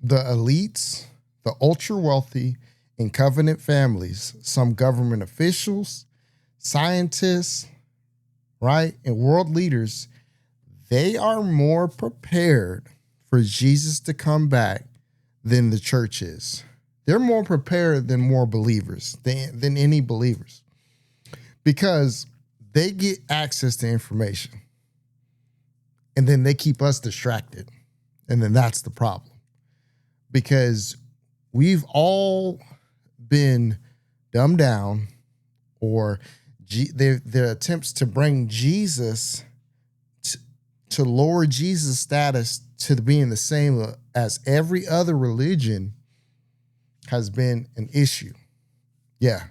The elites, the ultra wealthy, and covenant families, some government officials, scientists, right, and world leaders, they are more prepared for Jesus to come back than the church is. They're more prepared than more believers, than any believers, because they get access to information and then they keep us distracted. And then that's the problem, because we've all been dumbed down, or their attempts to bring Jesus to lower Jesus' status to being the same as every other religion has been an issue. Yeah,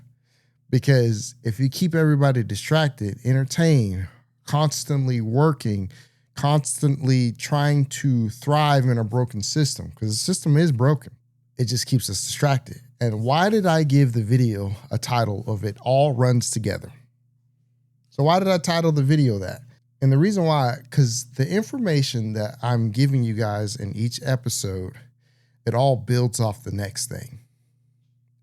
because if you keep everybody distracted, entertained, constantly working, constantly trying to thrive in a broken system, because the system is broken, it just keeps us distracted. And why did I give the video a title of "It All Runs Together"? So why did I title the video that? And the reason why, because the information that I'm giving you guys in each episode, it all builds off the next thing.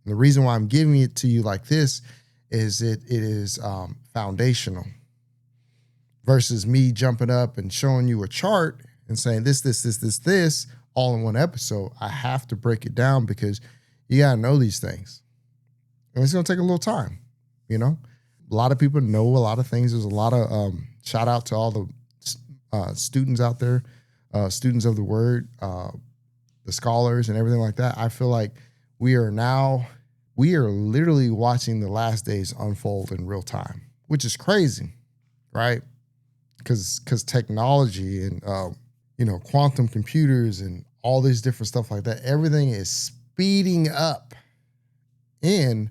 And the reason why I'm giving it to you like this is it is foundational, versus me jumping up and showing you a chart and saying this, all in one episode. I have to break it down because you got to know these things. And it's going to take a little time, you know? A lot of people know a lot of things. There's a lot of shout out to all the students out there, students of the word, the scholars and everything like that. I feel like we are literally watching the last days unfold in real time, which is crazy, right? Because technology and quantum computers and all these different stuff like that, everything is speeding up, and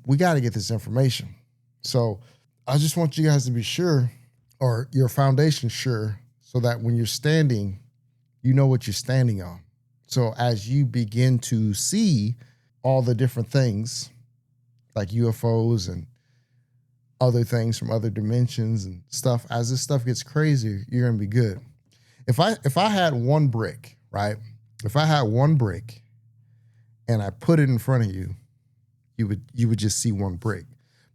we got to get this information. So I just want you guys to be sure, or your foundation sure, so that when you're standing, you know what you're standing on. So as you begin to see all the different things like UFOs and other things from other dimensions and stuff, as this stuff gets crazier, you're going to be good. If I had one brick, right? If I had one brick and I put it in front of you, you would just see one brick.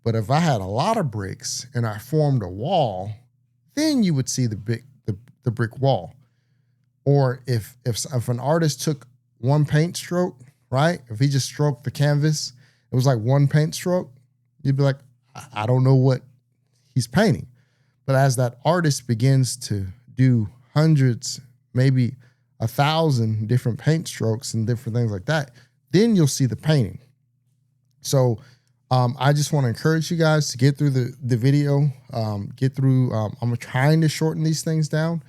But if I had a lot of bricks and I formed a wall, then you would see the brick wall. Or if an artist took one paint stroke, right? If he just stroked the canvas, it was like one paint stroke, you'd be like, I don't know what he's painting. But as that artist begins to do hundreds, maybe 1,000 different paint strokes and different things like that, then you'll see the painting. So I just want to encourage you guys to get through the video, I'm trying to shorten these things down,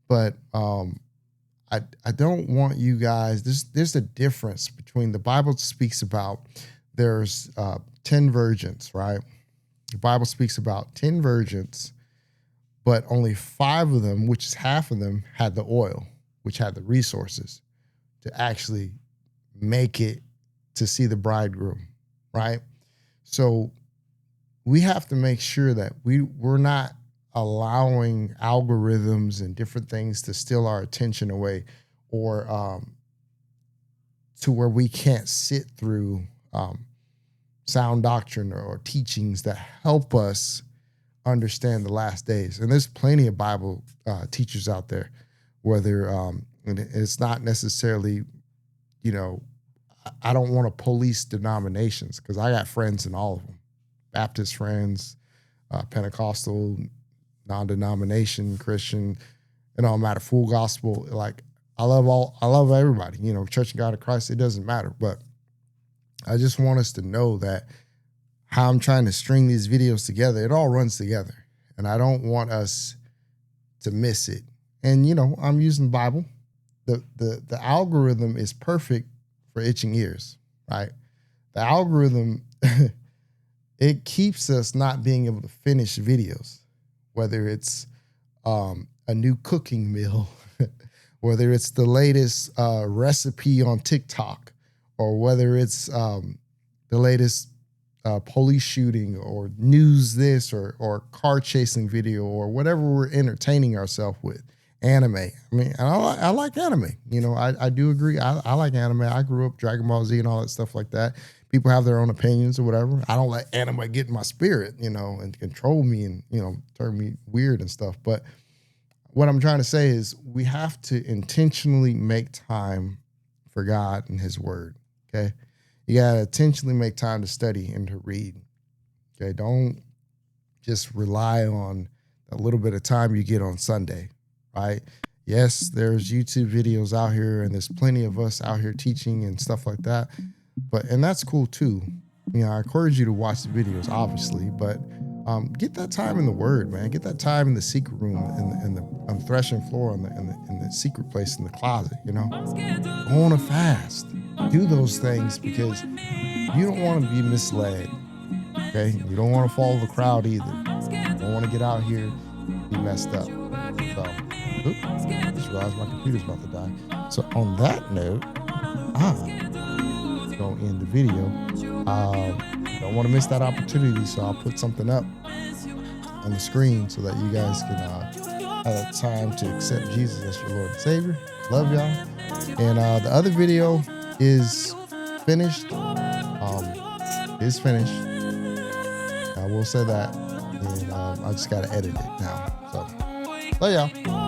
but I don't want you guys, there's a difference between, the Bible speaks about, there's 10 virgins, right? The Bible speaks about 10 virgins, but only 5 of them, which is half of them, had the oil, which had the resources to actually make it to see the bridegroom, right? So we have to make sure that we're not allowing algorithms and different things to steal our attention away, or to where we can't sit through sound doctrine or teachings that help us understand the last days. And there's plenty of Bible teachers out there, whether and it's not necessarily, I don't want to police denominations, because I got friends in all of them. Baptist friends, Pentecostal, non-denomination, Christian, it don't matter, full gospel. Like, I love everybody, Church of God of Christ, it doesn't matter. But I just want us to know that how I'm trying to string these videos together, it all runs together. And I don't want us to miss it. And, I'm using the Bible. The algorithm is perfect for itching ears, right? The algorithm, it keeps us not being able to finish videos, whether it's a new cooking meal, whether it's the latest recipe on TikTok, or whether it's the latest police shooting or news this or car chasing video or whatever we're entertaining ourselves with. anime. I mean, I like anime. You know, I do agree. I like anime. I grew up Dragon Ball Z and all that stuff like that. People have their own opinions or whatever. I don't let anime get in my spirit, you know, and control me and, you know, turn me weird and stuff. But what I'm trying to say is we have to intentionally make time for God and his word. Okay. You got to intentionally make time to study and to read. Okay. Don't just rely on a little bit of time you get on Sunday, right? Yes, there's YouTube videos out here and there's plenty of us out here teaching and stuff like that. And that's cool too. You know, I encourage you to watch the videos, obviously, but get that time in the Word, man. Get that time in the secret room, in the on the threshing floor, in the secret place in the closet. You know, go on a fast. Do those things because you don't want to be misled. Okay, you don't want to follow the crowd either. You don't want to get out here and be messed up. So, just realized my computer's about to die. So on that note, gonna end the video. Don't want to miss that opportunity, so I'll put something up on the screen so that you guys can have time to accept Jesus as your Lord and Savior. Love y'all. And the other video is finished. Is finished. I will say that. And I just gotta edit it now. So love y'all.